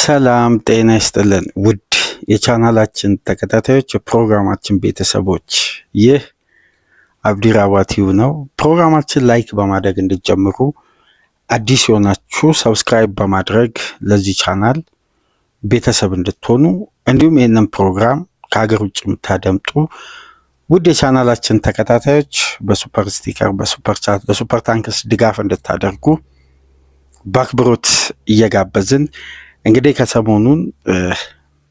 ሰላም ጤና ይስጥልን ውድ የቻናላችን ተከታታዮች የፕሮግራማችን ቤተሰቦች፣ ይህ አብዲራዋቲው ነው። ፕሮግራማችን ላይክ በማድረግ እንድትጀምሩ፣ አዲስ የሆናችሁ ሰብስክራይብ በማድረግ ለዚህ ቻናል ቤተሰብ እንድትሆኑ፣ እንዲሁም ይህንን ፕሮግራም ከሀገር ውጭ የምታደምጡ ውድ የቻናላችን ተከታታዮች በሱፐር ስቲከር፣ በሱፐር ቻት፣ በሱፐር ታንክስ ድጋፍ እንድታደርጉ በአክብሮት እየጋበዝን እንግዲህ ከሰሞኑን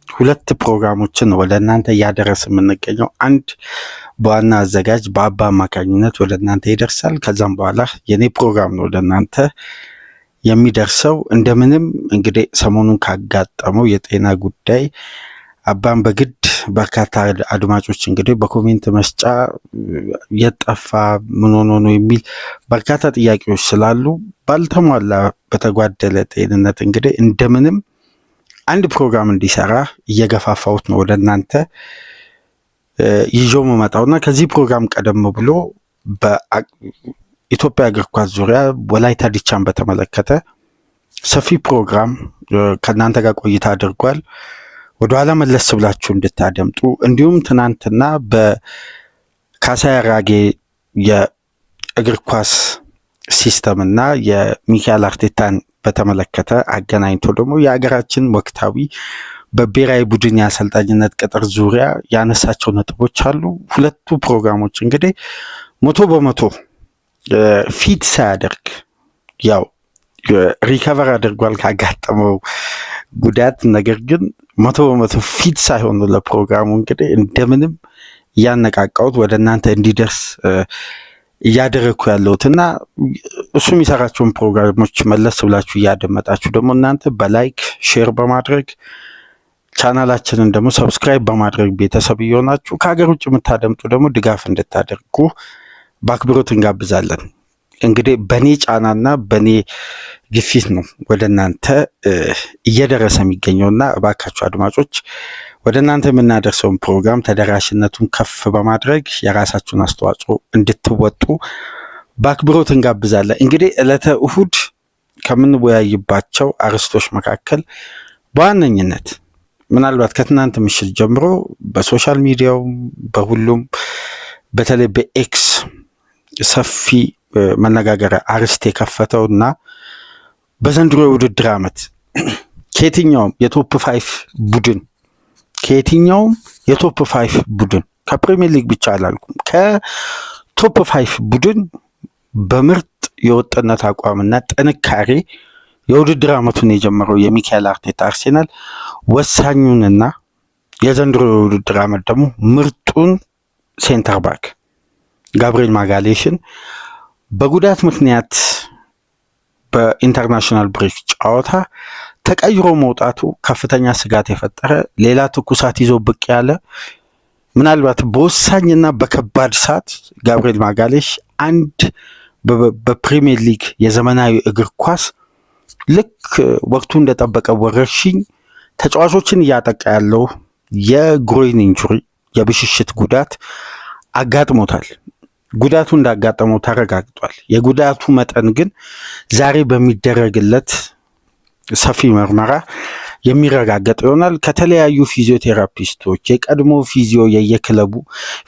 ሁለት ፕሮግራሞችን ወደ እናንተ እያደረስ የምንገኘው፣ አንድ በዋና አዘጋጅ በአባ አማካኝነት ወደ እናንተ ይደርሳል። ከዛም በኋላ የኔ ፕሮግራም ነው ወደ እናንተ የሚደርሰው። እንደምንም እንግዲህ ሰሞኑን ካጋጠመው የጤና ጉዳይ አባን በግድ በርካታ አድማጮች እንግዲህ በኮሜንት መስጫ የጠፋ ምን ሆኖ ነው የሚል በርካታ ጥያቄዎች ስላሉ ባልተሟላ በተጓደለ ጤንነት እንግዲህ እንደምንም አንድ ፕሮግራም እንዲሰራ እየገፋፋሁት ነው ወደ እናንተ ይዤው መመጣውና ከዚህ ፕሮግራም ቀደም ብሎ በኢትዮጵያ እግር ኳስ ዙሪያ ወላይታ ዲቻን በተመለከተ ሰፊ ፕሮግራም ከእናንተ ጋር ቆይታ አድርጓል። ወደኋላ መለስ ብላችሁ እንድታደምጡ፣ እንዲሁም ትናንትና በካሳይ አራጌ የእግር ኳስ ሲስተም እና የሚካኤል አርቴታን በተመለከተ አገናኝቶ ደግሞ የሀገራችን ወቅታዊ በብሔራዊ ቡድን የአሰልጣኝነት ቅጥር ዙሪያ ያነሳቸው ነጥቦች አሉ። ሁለቱ ፕሮግራሞች እንግዲህ 100% ፊት ሳያደርግ ያው ሪከቨር አድርጓል ካጋጠመው ጉዳት። ነገር ግን 100% ፊት ሳይሆኑ ለፕሮግራሙ እንግዲህ እንደምንም እያነቃቃሁት ወደ እናንተ እንዲደርስ እያደረግኩ ያለሁት እና እሱ የሚሰራቸውን ፕሮግራሞች መለስ ብላችሁ እያደመጣችሁ ደግሞ እናንተ በላይክ ሼር በማድረግ ቻናላችንን ደግሞ ሰብስክራይብ በማድረግ ቤተሰብ እየሆናችሁ ከሀገር ውጭ የምታደምጡ ደግሞ ድጋፍ እንድታደርጉ በአክብሮት እንጋብዛለን። እንግዲህ በእኔ ጫናና በእኔ ግፊት ነው ወደ እናንተ እየደረሰ የሚገኘውና እባካችሁ አድማጮች ወደ እናንተ የምናደርሰውን ፕሮግራም ተደራሽነቱን ከፍ በማድረግ የራሳችሁን አስተዋጽኦ እንድትወጡ በአክብሮት እንጋብዛለን። እንግዲህ ዕለተ እሁድ ከምንወያይባቸው አርዕስቶች መካከል በዋነኝነት ምናልባት ከትናንት ምሽት ጀምሮ በሶሻል ሚዲያው በሁሉም በተለይ በኤክስ ሰፊ መነጋገሪያ አርዕስት የከፈተው እና በዘንድሮ የውድድር ዓመት ከየትኛውም የቶፕ 5 ቡድን ከፕሪሚየር ሊግ ብቻ አላልኩም፣ ከቶፕ 5 ቡድን በምርጥ የወጥነት አቋምና ጥንካሬ የውድድር ዓመቱን የጀመረው የሚካኤል አርቴታ አርሴናል ወሳኙንና የዘንድሮ የውድድር ዓመት ደግሞ ምርጡን ሴንተር ባክ ጋብሪኤል ማጋሌሽን በጉዳት ምክንያት በኢንተርናሽናል ብሬክ ጨዋታ ተቀይሮ መውጣቱ ከፍተኛ ስጋት የፈጠረ ሌላ ትኩሳት ይዞ ብቅ ያለ ምናልባት በወሳኝና በከባድ ሰዓት ጋብሪኤል ማጋሌሽ አንድ በፕሪሚየር ሊግ የዘመናዊ እግር ኳስ ልክ ወቅቱ እንደጠበቀ ወረርሽኝ ተጫዋቾችን እያጠቃ ያለው የግሮይን ኢንጁሪ የብሽሽት ጉዳት አጋጥሞታል። ጉዳቱ እንዳጋጠመው ተረጋግጧል። የጉዳቱ መጠን ግን ዛሬ በሚደረግለት ሰፊ ምርመራ የሚረጋገጥ ይሆናል። ከተለያዩ ፊዚዮቴራፒስቶች የቀድሞ የየክለቡ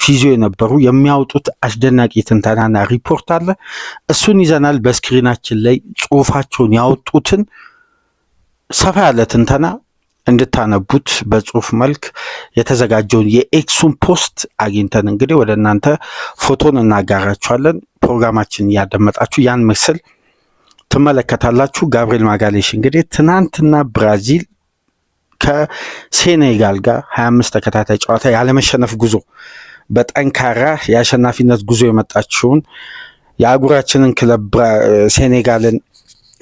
ፊዚዮ የነበሩ የሚያወጡት አስደናቂ ትንተናና ሪፖርት አለ። እሱን ይዘናል። በስክሪናችን ላይ ጽሁፋቸውን ያወጡትን ሰፋ ያለ ትንተና እንድታነቡት በጽሁፍ መልክ የተዘጋጀውን የኤክሱን ፖስት አግኝተን እንግዲህ ወደ እናንተ ፎቶን እናጋራችኋለን። ፕሮግራማችን እያደመጣችሁ ያን ምስል ትመለከታላችሁ። ጋብሪኤል ማጋሌሽ እንግዲህ ትናንትና ብራዚል ከሴኔጋል ጋር 25 ተከታታይ ጨዋታ ያለመሸነፍ ጉዞ በጠንካራ የአሸናፊነት ጉዞ የመጣችውን የአህጉራችንን ክለብ ሴኔጋልን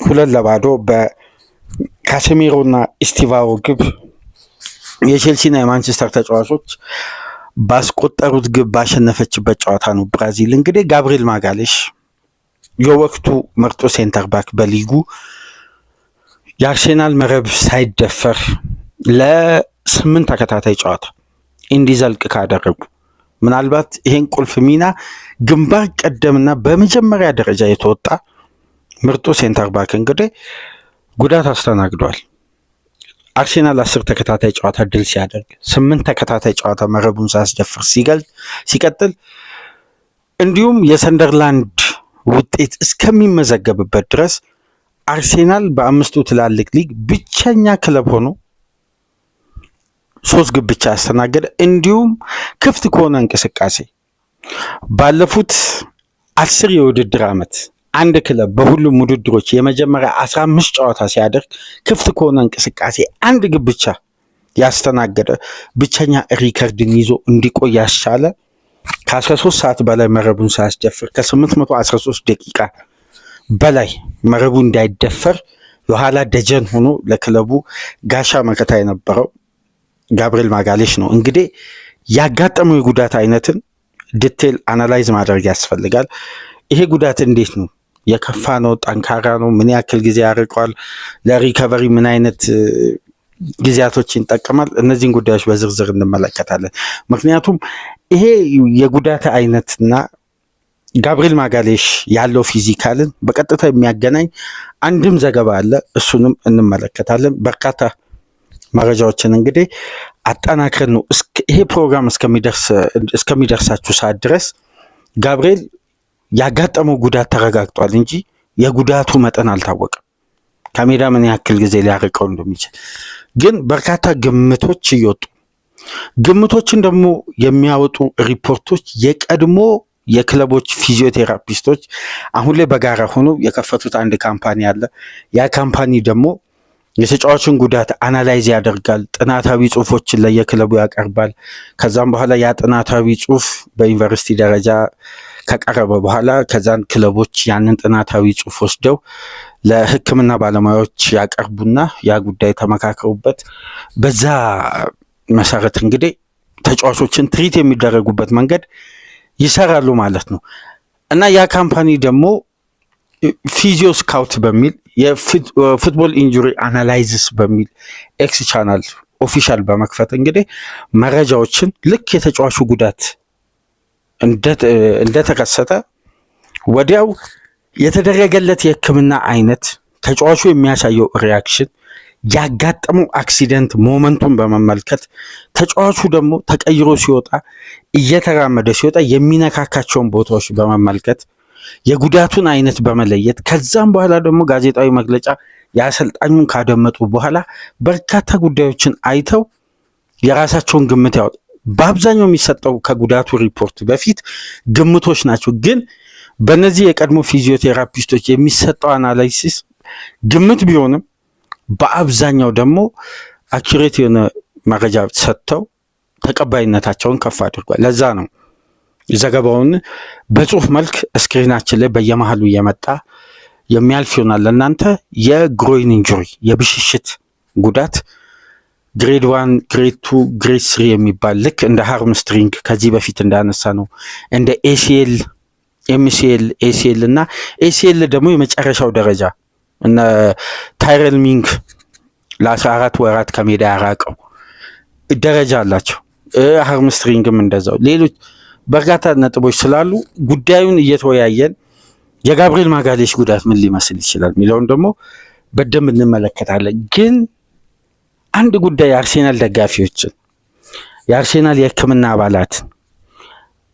2-0 በካሴሚሮና ኢስቲቫኦ ግብ የቼልሲና የማንቸስተር ተጫዋቾች ባስቆጠሩት ግብ ባሸነፈችበት ጨዋታ ነው ብራዚል እንግዲህ ጋብሪኤል ማጋሌሽ የወቅቱ ምርጡ ሴንተር ባክ በሊጉ የአርሴናል መረብ ሳይደፈር ለ8 ተከታታይ ጨዋታ እንዲዘልቅ ካደረጉ ምናልባት ይሄን ቁልፍ ሚና ግንባር ቀደምና በመጀመሪያ ደረጃ የተወጣ ምርጡ ሴንተር ባክ እንግዲህ ጉዳት አስተናግዷል። አርሴናል 10 ተከታታይ ጨዋታ ድል ሲያደርግ 8 ተከታታይ ጨዋታ መረቡን ሳያስደፍር ሲቀጥል እንዲሁም የሰንደርላንድ ውጤት እስከሚመዘገብበት ድረስ አርሴናል በአምስቱ ትላልቅ ሊግ ብቸኛ ክለብ ሆኖ 3 ግብ ብቻ ያስተናገደ እንዲሁም ክፍት ከሆነ እንቅስቃሴ ባለፉት 10 የውድድር ዓመት አንድ ክለብ በሁሉም ውድድሮች የመጀመሪያ 15 ጨዋታ ሲያደርግ ክፍት ከሆነ እንቅስቃሴ አንድ ግብ ብቻ ያስተናገደ ብቸኛ ሪከርድን ይዞ እንዲቆይ ያስቻለ ከ13 ሰዓት በላይ መረቡን ሳያስደፍር ከ813 ደቂቃ በላይ መረቡ እንዳይደፈር የኋላ ደጀን ሆኖ ለክለቡ ጋሻ መከታ የነበረው ጋብሪኤል ማጋሌሽ ነው። እንግዲህ ያጋጠመው የጉዳት አይነትን ዲቴል አናላይዝ ማድረግ ያስፈልጋል። ይሄ ጉዳት እንዴት ነው? የከፋ ነው? ጠንካራ ነው? ምን ያክል ጊዜ ያርቀዋል? ለሪከቨሪ ምን አይነት ጊዜያቶችን ይጠቀማል? እነዚህን ጉዳዮች በዝርዝር እንመለከታለን። ምክንያቱም ይሄ የጉዳት አይነትና ጋብሪኤል ማጋሌሽ ያለው ፊዚካልን በቀጥታ የሚያገናኝ አንድም ዘገባ አለ። እሱንም እንመለከታለን። በርካታ መረጃዎችን እንግዲህ አጠናክረን ነው ይሄ ፕሮግራም እስከሚደርሳችሁ ሰዓት ድረስ ጋብሪኤል ያጋጠመው ጉዳት ተረጋግጧል እንጂ የጉዳቱ መጠን አልታወቀም። ከሜዳ ምን ያክል ጊዜ ሊያርቀው እንደሚችል ግን በርካታ ግምቶች እየወጡ ግምቶችን ደግሞ የሚያወጡ ሪፖርቶች የቀድሞ የክለቦች ፊዚዮቴራፒስቶች አሁን ላይ በጋራ ሆነው የከፈቱት አንድ ካምፓኒ አለ። ያ ካምፓኒ ደግሞ የተጫዋቹን ጉዳት አናላይዝ ያደርጋል፣ ጥናታዊ ጽሁፎችን ለየክለቡ ያቀርባል። ከዛም በኋላ ያ ጥናታዊ ጽሁፍ በዩኒቨርሲቲ ደረጃ ከቀረበ በኋላ ከዛን ክለቦች ያንን ጥናታዊ ጽሁፍ ወስደው ለሕክምና ባለሙያዎች ያቀርቡና ያ ጉዳይ ተመካከሩበት በዛ መሰረት እንግዲህ ተጫዋቾችን ትሪት የሚደረጉበት መንገድ ይሰራሉ ማለት ነው። እና ያ ካምፓኒ ደግሞ ፊዚዮ ስካውት በሚል የፉትቦል ኢንጁሪ አናላይዝስ በሚል ኤክስ ቻናል ኦፊሻል በመክፈት እንግዲህ መረጃዎችን ልክ የተጫዋቹ ጉዳት እንደተከሰተ ወዲያው የተደረገለት የህክምና አይነት፣ ተጫዋቹ የሚያሳየው ሪያክሽን፣ ያጋጠመው አክሲደንት ሞመንቱን በመመልከት ተጫዋቹ ደግሞ ተቀይሮ ሲወጣ እየተራመደ ሲወጣ የሚነካካቸውን ቦታዎች በመመልከት የጉዳቱን አይነት በመለየት ከዛም በኋላ ደግሞ ጋዜጣዊ መግለጫ የአሰልጣኙን ካደመጡ በኋላ በርካታ ጉዳዮችን አይተው የራሳቸውን ግምት ያወጡ። በአብዛኛው የሚሰጠው ከጉዳቱ ሪፖርት በፊት ግምቶች ናቸው። ግን በእነዚህ የቀድሞ ፊዚዮቴራፒስቶች የሚሰጠው አናላይሲስ ግምት ቢሆንም በአብዛኛው ደግሞ አኪሬት የሆነ መረጃ ሰጥተው ተቀባይነታቸውን ከፍ አድርጓል። ለዛ ነው ዘገባውን በጽሁፍ መልክ ስክሪናችን ላይ በየመሃሉ እየመጣ የሚያልፍ ይሆናል ለእናንተ። የግሮይን ኢንጁሪ የብሽሽት ጉዳት ግሬድ 1 ግሬድ 2 ግሬድ 3 የሚባል ልክ እንደ ሃርምስትሪንግ ከዚህ በፊት እንዳነሳ ነው እንደ ኤሲኤል ኤምሲኤል ኤሲኤል እና ኤሲኤል ደግሞ የመጨረሻው ደረጃ እና ታይረል ሚንግ ለ14 ወራት ከሜዳ ያራቀው ደረጃ አላቸው። ሃርምስትሪንግም እንደዛው ሌሎች በርካታ ነጥቦች ስላሉ ጉዳዩን እየተወያየን የጋብሪኤል ማጋሌሽ ጉዳት ምን ሊመስል ይችላል የሚለውን ደግሞ በደንብ እንመለከታለን። ግን አንድ ጉዳይ የአርሴናል ደጋፊዎችን፣ የአርሴናል የህክምና አባላትን፣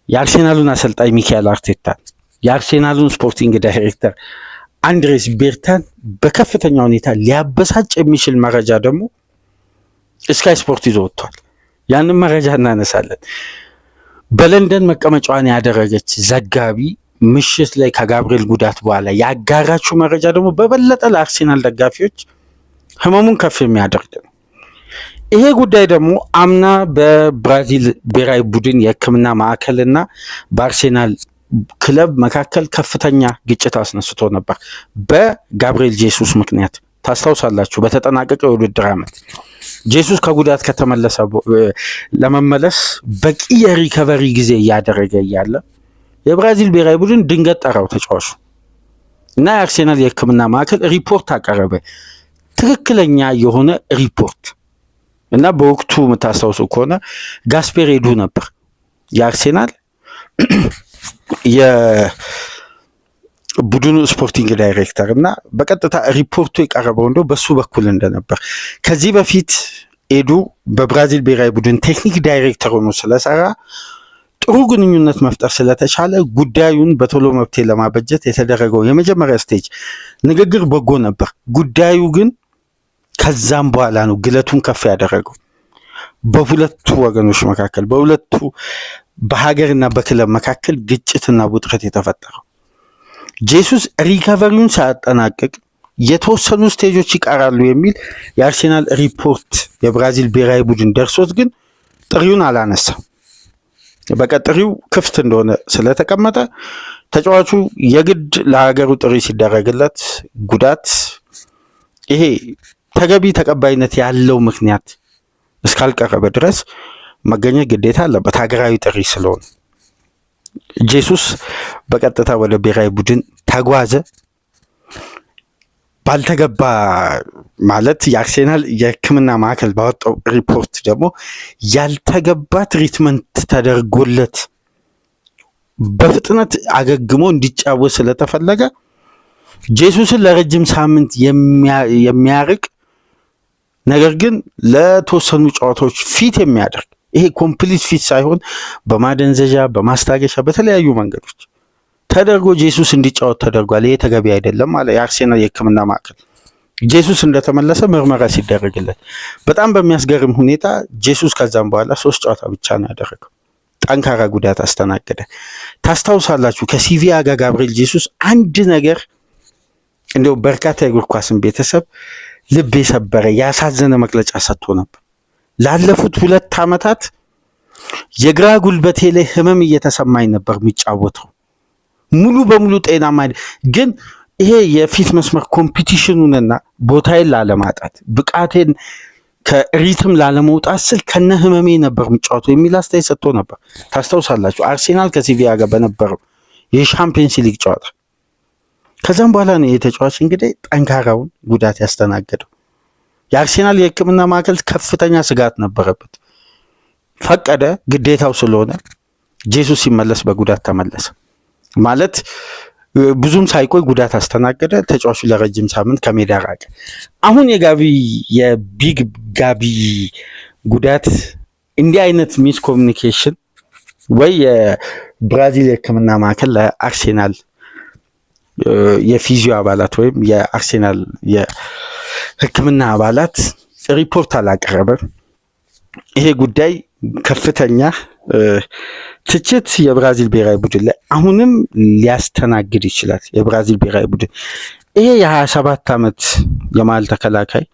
የአርሴናሉን አሰልጣኝ ሚካኤል አርቴታን፣ የአርሴናሉን ስፖርቲንግ ዳይሬክተር አንድሬስ ቤርታን በከፍተኛ ሁኔታ ሊያበሳጭ የሚችል መረጃ ደግሞ ስካይ ስፖርት ይዞ ወጥቷል። ያንን መረጃ እናነሳለን። በለንደን መቀመጫዋን ያደረገች ዘጋቢ ምሽት ላይ ከጋብሪኤል ጉዳት በኋላ ያጋራችው መረጃ ደግሞ በበለጠ ለአርሴናል ደጋፊዎች ህመሙን ከፍ የሚያደርግ ነው። ይሄ ጉዳይ ደግሞ አምና በብራዚል ብሔራዊ ቡድን የህክምና ማዕከልና በአርሴናል ክለብ መካከል ከፍተኛ ግጭት አስነስቶ ነበር በጋብሪኤል ጄሱስ ምክንያት። ታስታውሳላችሁ። በተጠናቀቀ የውድድር ዓመት ጄሱስ ከጉዳት ከተመለሰ ለመመለስ በቂ የሪከቨሪ ጊዜ እያደረገ እያለ የብራዚል ብሔራዊ ቡድን ድንገት ጠራው ተጫዋቹ እና የአርሴናል የህክምና ማዕከል ሪፖርት አቀረበ። ትክክለኛ የሆነ ሪፖርት እና በወቅቱ የምታስታውሱ ከሆነ ጋስፔር ሄዱ ነበር የአርሴናል ቡድኑ ስፖርቲንግ ዳይሬክተር እና በቀጥታ ሪፖርቱ የቀረበው እንደው በሱ በኩል እንደነበር ከዚህ በፊት ኤዱ በብራዚል ብሔራዊ ቡድን ቴክኒክ ዳይሬክተር ሆኖ ስለሰራ ጥሩ ግንኙነት መፍጠር ስለተቻለ ጉዳዩን በቶሎ መፍትሄ ለማበጀት የተደረገው የመጀመሪያ ስቴጅ ንግግር በጎ ነበር። ጉዳዩ ግን ከዛም በኋላ ነው ግለቱን ከፍ ያደረገው በሁለቱ ወገኖች መካከል በሁለቱ በሀገርና በክለብ መካከል ግጭትና ውጥረት የተፈጠረው። ጄሱስ ሪካቨሪውን ሳያጠናቅቅ የተወሰኑ ስቴጆች ይቀራሉ የሚል የአርሴናል ሪፖርት የብራዚል ብሔራዊ ቡድን ደርሶት ግን ጥሪውን አላነሳም። በቀጥሪው ክፍት እንደሆነ ስለተቀመጠ ተጫዋቹ የግድ ለሀገሩ ጥሪ ሲደረግለት ጉዳት ይሄ ተገቢ ተቀባይነት ያለው ምክንያት እስካልቀረበ ድረስ መገኘት ግዴታ አለበት ሀገራዊ ጥሪ ስለሆነ። ጄሱስ በቀጥታ ወደ ብሔራዊ ቡድን ተጓዘ። ባልተገባ ማለት የአርሴናል የሕክምና ማዕከል ባወጣው ሪፖርት ደግሞ ያልተገባ ትሪትመንት ተደርጎለት በፍጥነት አገግሞ እንዲጫወት ስለተፈለገ ጄሱስን ለረጅም ሳምንት የሚያርቅ ነገር ግን ለተወሰኑ ጨዋታዎች ፊት የሚያደርግ ይሄ ኮምፕሊት ፊት ሳይሆን በማደንዘዣ በማስታገሻ በተለያዩ መንገዶች ተደርጎ ጄሱስ እንዲጫወት ተደርጓል። ይሄ ተገቢ አይደለም ማለት የአርሴናል የሕክምና ማዕከል ጄሱስ እንደተመለሰ ምርመራ ሲደረግለት በጣም በሚያስገርም ሁኔታ ጄሱስ ከዛም በኋላ 3 ጨዋታ ብቻ ነው ያደረገው። ጠንካራ ጉዳት አስተናገደ። ታስታውሳላችሁ ከሲቪያ ጋር ጋብሪኤል ጄሱስ አንድ ነገር እንደው በርካታ የእግር ኳስን ቤተሰብ ልብ የሰበረ ያሳዘነ መግለጫ ሰጥቶ ነበር። ላለፉት 2 ዓመታት የግራ ጉልበቴ ላይ ህመም እየተሰማኝ ነበር የሚጫወተው ሙሉ በሙሉ ጤናማ ግን ይሄ የፊት መስመር ኮምፒቲሽኑንና ቦታዬን ላለማጣት ብቃቴን ከሪትም ላለመውጣት ስል ከነ ህመሜ ነበር የሚጫወተው የሚል አስተያየት ሰጥቶ ነበር። ታስታውሳላችሁ አርሴናል ከሲቪያ ጋር በነበረው የሻምፒየንስ ሊግ ጨዋታ። ከዛም በኋላ ነው የተጫዋች እንግዲህ ጠንካራውን ጉዳት ያስተናገደው። የአርሴናል የሕክምና ማዕከል ከፍተኛ ስጋት ነበረበት። ፈቀደ፣ ግዴታው ስለሆነ ጄሱስ ሲመለስ በጉዳት ተመለሰ። ማለት ብዙም ሳይቆይ ጉዳት አስተናገደ። ተጫዋቹ ለረጅም ሳምንት ከሜዳ ራቀ። አሁን የቢግ ጋቢ ጉዳት እንዲህ አይነት ሚስ ኮሚኒኬሽን ወይ የብራዚል የሕክምና ማዕከል ለአርሴናል የፊዚዮ አባላት ወይም የአርሴናል የሕክምና አባላት ሪፖርት አላቀረበም። ይሄ ጉዳይ ከፍተኛ ትችት የብራዚል ብሔራዊ ቡድን ላይ አሁንም ሊያስተናግድ ይችላል። የብራዚል ብሔራዊ ቡድን ይሄ የ27 ዓመት የመሃል ተከላካይ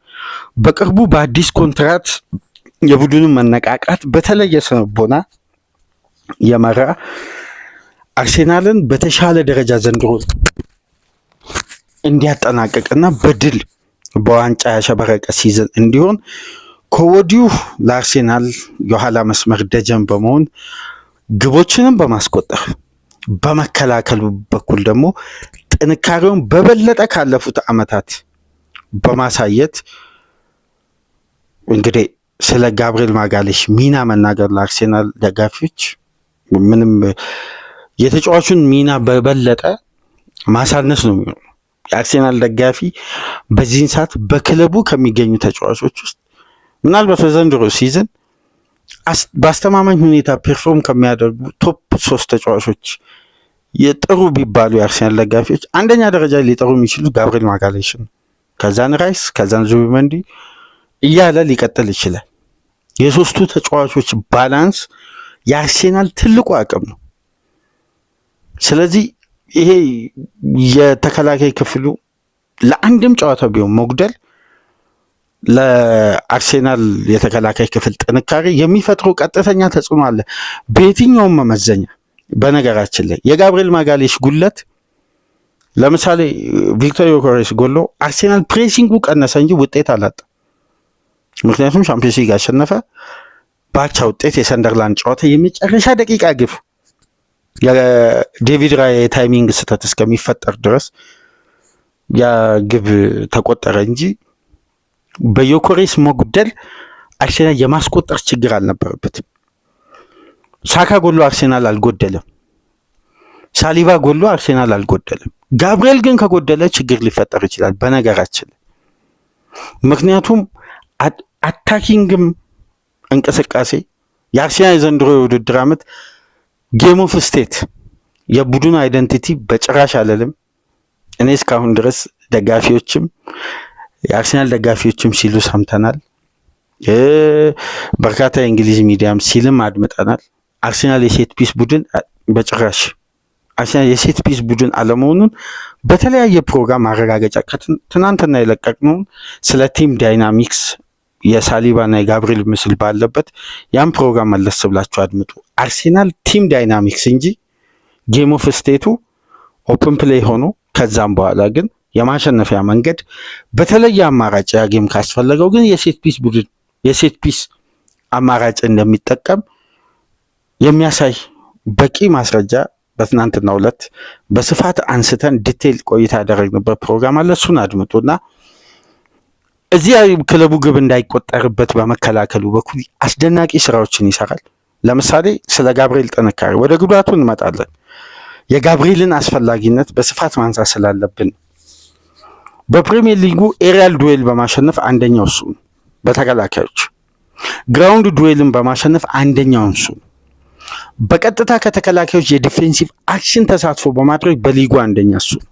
በቅርቡ በአዲስ ኮንትራት የቡድኑን መነቃቃት በተለየ ስነቦና የመራ አርሴናልን በተሻለ ደረጃ ዘንድሮ እንዲያጠናቅቅና በድል በዋንጫ ያሸበረቀ ሲዝን እንዲሆን ከወዲሁ ለአርሴናል የኋላ መስመር ደጀን በመሆን ግቦችንም በማስቆጠር በመከላከል በኩል ደግሞ ጥንካሬውን በበለጠ ካለፉት ዓመታት በማሳየት እንግዲህ ስለ ጋብሪኤል ማጋሌሽ ሚና መናገር ለአርሴናል ደጋፊዎች ምንም የተጫዋቹን ሚና በበለጠ ማሳነስ ነው የሚሆነው። የአርሴናል ደጋፊ በዚህን ሰዓት በክለቡ ከሚገኙ ተጫዋቾች ውስጥ ምናልባት በዘንድሮ ሲዝን በአስተማማኝ ሁኔታ ፐርፎርም ከሚያደርጉ ቶፕ 3 ተጫዋቾች የጥሩ ቢባሉ የአርሴናል ደጋፊዎች አንደኛ ደረጃ ሊጠሩ የሚችሉት ጋብሪኤል ማጋሌሽ ነው። ከዛን ራይስ፣ ከዛን ዙቢመንዲ እያለ ሊቀጥል ይችላል። የሶስቱ ተጫዋቾች ባላንስ የአርሴናል ትልቁ አቅም ነው። ስለዚህ ይሄ የተከላካይ ክፍሉ ለአንድም ጨዋታ ቢሆን መጉደል ለአርሴናል የተከላካይ ክፍል ጥንካሬ የሚፈጥረው ቀጥተኛ ተጽዕኖ አለ በየትኛውም መመዘኛ። በነገራችን ላይ የጋብሪኤል ማጋሌሽ ጉለት ለምሳሌ ቪክቶር ዮኬሬስ ጎሎ አርሴናል ፕሬሲንጉ ቀነሰ እንጂ ውጤት አላጣ። ምክንያቱም ሻምፒዮንስ ሊግ አሸነፈ። ባቻ ውጤት የሰንደርላንድ ጨዋታ የመጨረሻ ደቂቃ ግብ የዴቪድ ራያ የታይሚንግ ስህተት እስከሚፈጠር ድረስ ያ ግብ ተቆጠረ እንጂ በዮኬሬስ መጉደል አርሴናል የማስቆጠር ችግር አልነበረበትም። ሳካ ጎሎ አርሴናል አልጎደለም። ሳሊባ ጎሎ አርሴናል አልጎደለም። ጋብሪኤል ግን ከጎደለ ችግር ሊፈጠር ይችላል በነገራችን። ምክንያቱም አታኪንግም እንቅስቃሴ የአርሴናል የዘንድሮ የውድድር ዓመት ጌም ኦፍ ስቴት የቡድን አይደንቲቲ በጭራሽ አለልም። እኔ እስካሁን ድረስ ደጋፊዎችም የአርሴናል ደጋፊዎችም ሲሉ ሰምተናል። በርካታ የእንግሊዝ ሚዲያም ሲልም አድምጠናል። አርሴናል የሴት ፒስ ቡድን በጭራሽ አርሴናል የሴት ፒስ ቡድን አለመሆኑን በተለያየ ፕሮግራም ማረጋገጫ ትናንትና የለቀቅነውን ስለ ቲም ዳይናሚክስ የሳሊባና የጋብሪኤል ምስል ባለበት ያን ፕሮግራም መለስ ብላችሁ አድምጡ። አርሴናል ቲም ዳይናሚክስ እንጂ ጌም ኦፍ ስቴቱ ኦፕን ፕሌይ ሆኖ ከዛም በኋላ ግን የማሸነፊያ መንገድ በተለየ አማራጭ ያ ጌም ካስፈለገው ግን የሴት ፒስ ቡድን የሴት ፒስ አማራጭ እንደሚጠቀም የሚያሳይ በቂ ማስረጃ በትናንትናው ዕለት በስፋት አንስተን ዲቴል ቆይታ ያደረግንበት ፕሮግራም አለ። እሱን አድምጡና እዚህ ክለቡ ግብ እንዳይቆጠርበት በመከላከሉ በኩል አስደናቂ ስራዎችን ይሰራል። ለምሳሌ ስለ ጋብሪኤል ጥንካሬ ወደ ጉዳቱ እንመጣለን። የጋብሪኤልን አስፈላጊነት በስፋት ማንሳት ስላለብን በፕሪሚየር ሊጉ ኤሪያል ዱዌል በማሸነፍ አንደኛው እሱ ነው። በተከላካዮች ግራውንድ ዱዌልን በማሸነፍ አንደኛው እሱ ነው። በቀጥታ ከተከላካዮች የዲፌንሲቭ አክሽን ተሳትፎ በማድረግ በሊጉ አንደኛ እሱ ነው።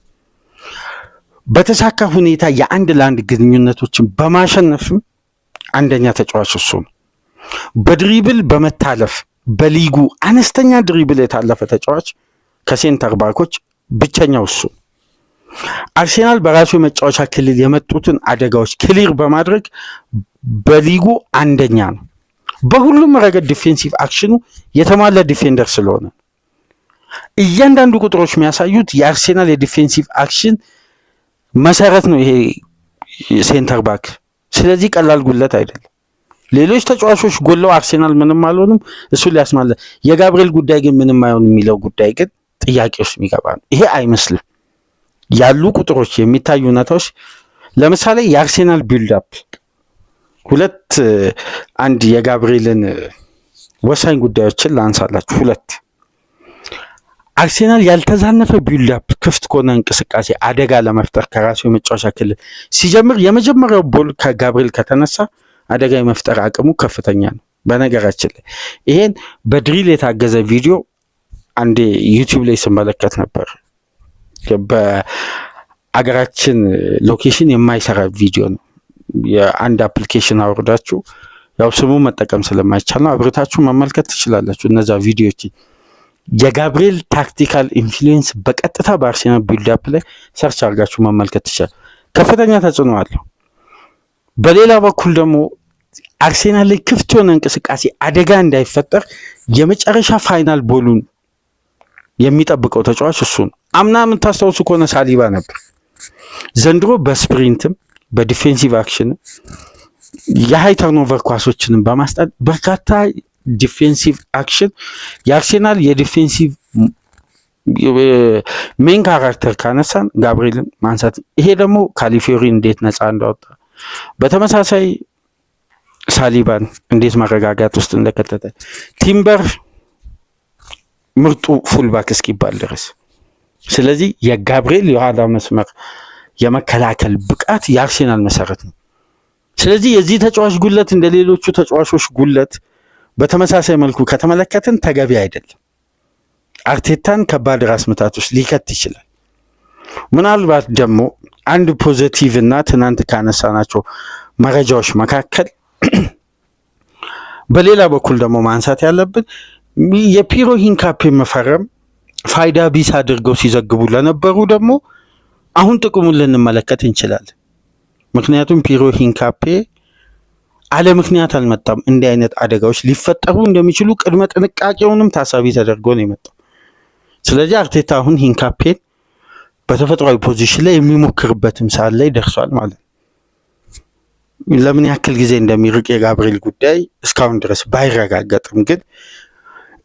በተሳካ ሁኔታ የአንድ ለአንድ ግንኙነቶችን በማሸነፍም አንደኛ ተጫዋች እሱ ነው። በድሪብል በመታለፍ በሊጉ አነስተኛ ድሪብል የታለፈ ተጫዋች ከሴንተር ባኮች ብቸኛው እሱ። አርሴናል በራሱ የመጫወቻ ክልል የመጡትን አደጋዎች ክሊር በማድረግ በሊጉ አንደኛ ነው። በሁሉም ረገድ ዲፌንሲቭ አክሽኑ የተሟላ ዲፌንደር ስለሆነ እያንዳንዱ ቁጥሮች የሚያሳዩት የአርሴናል የዲፌንሲቭ አክሽን መሰረት ነው ይሄ ሴንተር ባክ። ስለዚህ ቀላል ጉለት አይደለም። ሌሎች ተጫዋቾች ጎለው አርሴናል ምንም አልሆንም፣ እሱ ሊያስማለ የጋብሪኤል ጉዳይ ግን ምንም አይሆን የሚለው ጉዳይ ግን ጥያቄ ውስጥ የሚገባ ነው። ይሄ አይመስልም ያሉ ቁጥሮች የሚታዩ ነታዎች። ለምሳሌ የአርሴናል ቢልድ አፕ አንድ የጋብሪኤልን ወሳኝ ጉዳዮችን ላንሳላችሁ። አርሴናል ያልተዛነፈ ቢልድ አፕ ክፍት ከሆነ እንቅስቃሴ አደጋ ለመፍጠር ከራሱ የመጫወቻ ክልል ሲጀምር የመጀመሪያው ቦል ከጋብሪኤል ከተነሳ አደጋ የመፍጠር አቅሙ ከፍተኛ ነው። በነገራችን ላይ ይሄን በድሪል የታገዘ ቪዲዮ አንዴ ዩቲዩብ ላይ ስመለከት ነበር። በአገራችን ሎኬሽን የማይሰራ ቪዲዮ ነው። የአንድ አፕሊኬሽን አውርዳችሁ ያው ስሙ መጠቀም ስለማይቻል ነው አብርታችሁ መመልከት ትችላላችሁ። እነዛ ቪዲዮዎች የጋብሪኤል ታክቲካል ኢንፍሉዌንስ በቀጥታ በአርሴናል ቢልድ አፕ ላይ ሰርች አድርጋችሁ መመልከት ትችላል። ከፍተኛ ተጽዕኖ አለው። በሌላ በኩል ደግሞ አርሴናል ላይ ክፍት የሆነ እንቅስቃሴ አደጋ እንዳይፈጠር የመጨረሻ ፋይናል ቦሉን የሚጠብቀው ተጫዋች እሱ ነው። አምና የምታስታውሱ ከሆነ ሳሊባ ነበር። ዘንድሮ በስፕሪንትም በዲፌንሲቭ አክሽን የሃይ ተርኖቨር ኳሶችንም በማስጣት በርካታ ዲፌንሲቭ አክሽን የአርሴናል የዲፌንሲቭ ሜን ካራክተር ካነሳን ጋብሪኤልን ማንሳት፣ ይሄ ደግሞ ካሊፊዮሪ እንዴት ነፃ እንዳወጣ በተመሳሳይ ሳሊባን እንዴት መረጋጋት ውስጥ እንደከተተ ቲምበር ምርጡ ፉልባክ እስኪባል ድረስ። ስለዚህ የጋብሪኤል የኋላ መስመር የመከላከል ብቃት የአርሴናል መሰረት ነው። ስለዚህ የዚህ ተጫዋች ጉለት እንደ ሌሎቹ ተጫዋቾች ጉለት በተመሳሳይ መልኩ ከተመለከትን ተገቢ አይደለም። አርቴታን ከባድ ራስ ምታት ውስጥ ሊከት ይችላል። ምናልባት ደግሞ አንድ ፖዚቲቭ እና ትናንት ካነሳናቸው መረጃዎች መካከል በሌላ በኩል ደግሞ ማንሳት ያለብን የፒሮ ሂንካፔ መፈረም ፋይዳ ቢስ አድርገው ሲዘግቡ ለነበሩ ደግሞ አሁን ጥቅሙን ልንመለከት እንችላለን። ምክንያቱም ፒሮ ሂንካፔ አለ ምክንያት አልመጣም። እንዲህ አይነት አደጋዎች ሊፈጠሩ እንደሚችሉ ቅድመ ጥንቃቄውንም ታሳቢ ተደርጎ ነው የመጣው። ስለዚህ አርቴታ አሁን ሂንካፔን በተፈጥሯዊ ፖዚሽን ላይ የሚሞክርበትም ሰዓት ላይ ደርሷል ማለት ነው። ለምን ያክል ጊዜ እንደሚርቅ የጋብሪኤል ጉዳይ እስካሁን ድረስ ባይረጋገጥም ግን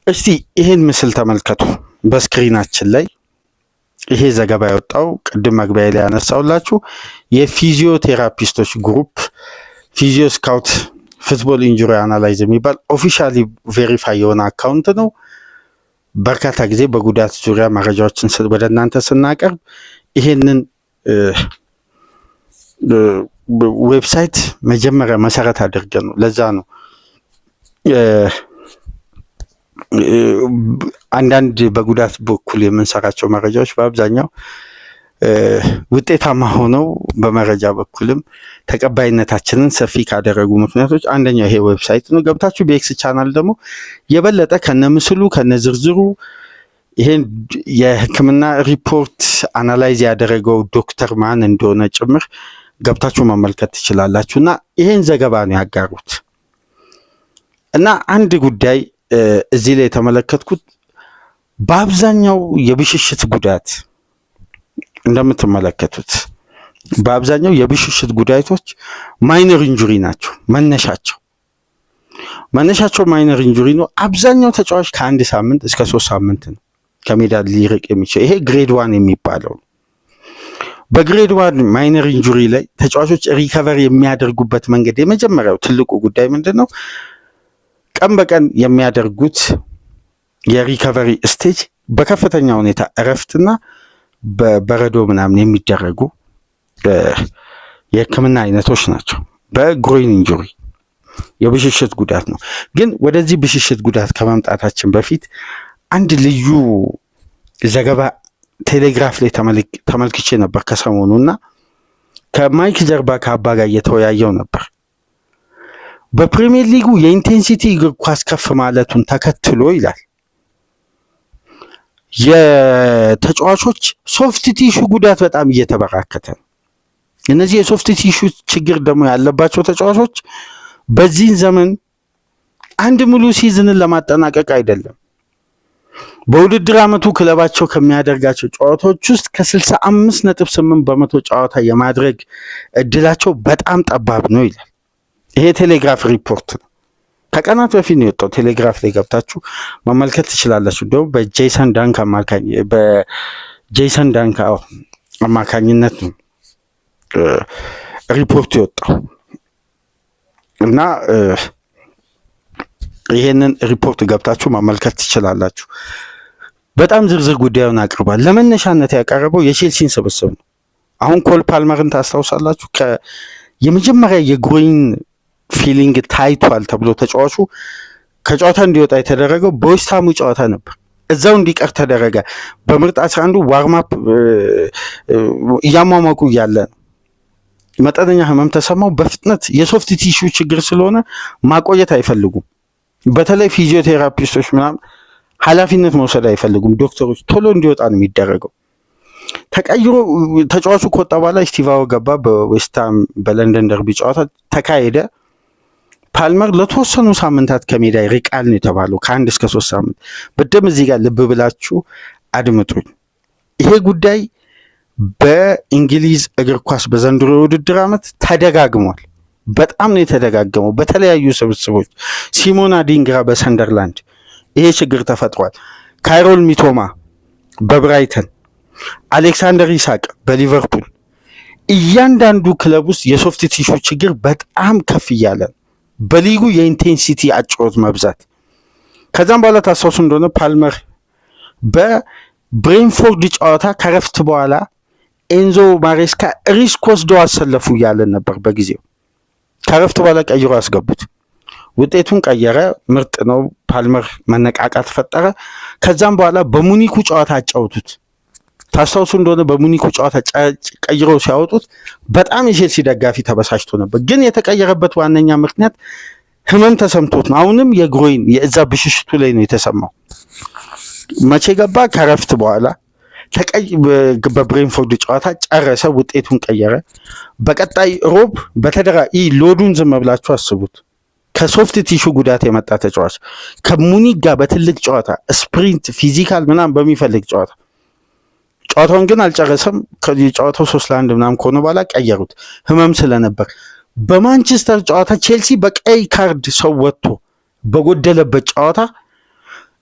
እስቲ ይሄን ምስል ተመልከቱ በስክሪናችን ላይ። ይሄ ዘገባ የወጣው ቅድም መግቢያ ላይ ያነሳውላችሁ የፊዚዮቴራፒስቶች ግሩፕ ፊዚዮ ስካውት ፉትቦል ኢንጁሪ አናላይዝ የሚባል ኦፊሻሊ ቬሪፋይ የሆነ አካውንት ነው። በርካታ ጊዜ በጉዳት ዙሪያ መረጃዎችን ወደ እናንተ ስናቀርብ ይሄንን ዌብሳይት መጀመሪያ መሰረት አድርገን ነው። ለዛ ነው አንዳንድ በጉዳት በኩል የምንሰራቸው መረጃዎች በአብዛኛው ውጤታማ ሆነው በመረጃ በኩልም ተቀባይነታችንን ሰፊ ካደረጉ ምክንያቶች አንደኛው ይሄ ዌብሳይት ነው። ገብታችሁ በኤክስ ቻናል ደግሞ የበለጠ ከነምስሉ ከነዝርዝሩ ይሄን የሕክምና ሪፖርት አናላይዝ ያደረገው ዶክተር ማን እንደሆነ ጭምር ገብታችሁ መመልከት ትችላላችሁ። እና ይሄን ዘገባ ነው ያጋሩት። እና አንድ ጉዳይ እዚህ ላይ የተመለከትኩት በአብዛኛው የብሽሽት ጉዳት እንደምትመለከቱት በአብዛኛው የብሽሽት ጉዳቶች ማይነር ኢንጁሪ ናቸው። መነሻቸው ማይነር ኢንጁሪ ነው። አብዛኛው ተጫዋች ከ1 ሳምንት እስከ 3 ሳምንት ነው ከሜዳ ሊርቅ የሚችል። ይሄ ግሬድ 1 የሚባለው ነው። በግሬድ 1 ማይነር ኢንጁሪ ላይ ተጫዋቾች ሪከቨር የሚያደርጉበት መንገድ የመጀመሪያው ትልቁ ጉዳይ ምንድነው? ቀን በቀን የሚያደርጉት የሪከቨሪ ስቴጅ በከፍተኛ ሁኔታ እረፍትና በበረዶ ምናምን የሚደረጉ የሕክምና አይነቶች ናቸው። በግሮይን ኢንጁሪ የብሽሽት ጉዳት ነው። ግን ወደዚህ ብሽሽት ጉዳት ከመምጣታችን በፊት አንድ ልዩ ዘገባ ቴሌግራፍ ላይ ተመልክቼ ነበር ከሰሞኑና ከማይክ ጀርባ ከአባ ጋር እየተወያየው ነበር። በፕሪሚየር ሊጉ የኢንቴንሲቲ እግር ኳስ ከፍ ማለቱን ተከትሎ ይላል የተጫዋቾች ሶፍት ቲሹ ጉዳት በጣም እየተበራከተ ነው። እነዚህ የሶፍት ቲሹ ችግር ደግሞ ያለባቸው ተጫዋቾች በዚህ ዘመን አንድ ሙሉ ሲዝንን ለማጠናቀቅ አይደለም በውድድር ዓመቱ ክለባቸው ከሚያደርጋቸው ጨዋታዎች ውስጥ ከ65.8% ጨዋታ የማድረግ እድላቸው በጣም ጠባብ ነው ይላል። ይሄ ቴሌግራፍ ሪፖርት ነው። ከቀናት በፊት ነው የወጣው። ቴሌግራፍ ላይ ገብታችሁ መመልከት ትችላላችሁ። ደግሞ በጄሰን ዳንክ አማካኝነት ነው ሪፖርቱ የወጣው እና ይሄንን ሪፖርት ገብታችሁ መመልከት ትችላላችሁ። በጣም ዝርዝር ጉዳዩን አቅርቧል። ለመነሻነት ያቀረበው የቼልሲን ስብስብ ነው። አሁን ኮል ፓልመርን ታስታውሳላችሁ። የመጀመሪያ የግሮይን ፊሊንግ ታይቷል ተብሎ ተጫዋቹ ከጨዋታ እንዲወጣ የተደረገው በዌስትሃሙ ጨዋታ ነበር። እዛው እንዲቀር ተደረገ። በምርጥ 11 ዋርማፕ እያሟሟቁ እያለ ነው መጠነኛ ህመም ተሰማው። በፍጥነት የሶፍት ቲሹ ችግር ስለሆነ ማቆየት አይፈልጉም። በተለይ ፊዚዮቴራፒስቶች ምናምን ኃላፊነት መውሰድ አይፈልጉም። ዶክተሮች ቶሎ እንዲወጣ ነው የሚደረገው። ተቀይሮ ተጫዋቹ ከወጣ በኋላ ስቲቫኦ ገባ። በዌስትሃም በለንደን ደርቢ ጨዋታ ተካሄደ። ፓልመር ለተወሰኑ ሳምንታት ከሜዳ ይርቃል ነው የተባለው፣ ከ1 እስከ 3 ሳምንት። በደም እዚህ ጋር ልብ ብላችሁ አድምጡኝ። ይሄ ጉዳይ በእንግሊዝ እግር ኳስ በዘንድሮ የውድድር ዓመት ተደጋግሟል። በጣም ነው የተደጋገመው በተለያዩ ስብስቦች። ሲሞና ዲንግራ በሰንደርላንድ ይሄ ችግር ተፈጥሯል። ካይሮል ሚቶማ በብራይተን፣ አሌክሳንደር ኢሳቅ በሊቨርፑል። እያንዳንዱ ክለብ ውስጥ የሶፍት ቲሹ ችግር በጣም ከፍ እያለ ነው። በሊጉ የኢንቴንሲቲ አጨዋወት መብዛት። ከዛም በኋላ ታስታውሱ እንደሆነ ፓልመር በብሬንፎርድ ጨዋታ ከረፍት በኋላ ኤንዞ ማሬስካ ሪስክ ወስደው አሰለፉ እያለን ነበር። በጊዜው ከረፍት በኋላ ቀይሮ አስገቡት። ውጤቱን ቀየረ። ምርጥ ነው። ፓልመር መነቃቃት ፈጠረ። ከዛም በኋላ በሙኒኩ ጨዋታ አጫውቱት። ታስታውሱ እንደሆነ በሙኒኩ ጨዋታ ቀይሮ ሲያወጡት በጣም የቼልሲ ደጋፊ ተበሳጭቶ ነበር። ግን የተቀየረበት ዋነኛ ምክንያት ህመም ተሰምቶት ነው። አሁንም የግሮይን የእዛ ብሽሽቱ ላይ ነው የተሰማው። መቼ ገባ? ከረፍት በኋላ በብሬንፎርድ ጨዋታ ጨረሰ። ውጤቱን ቀየረ። በቀጣይ ሮብ ሎዱን ዝም ብላችሁ አስቡት። ከሶፍት ቲሹ ጉዳት የመጣ ተጫዋች ከሙኒክ ጋር በትልቅ ጨዋታ ስፕሪንት ፊዚካል ምናምን በሚፈልግ ጨዋታውን ግን አልጨረሰም። ከጨዋታው 3-1 ምናምን ከሆነ በኋላ ቀየሩት ህመም ስለነበር። በማንቸስተር ጨዋታ ቼልሲ በቀይ ካርድ ሰው ወጥቶ በጎደለበት ጨዋታ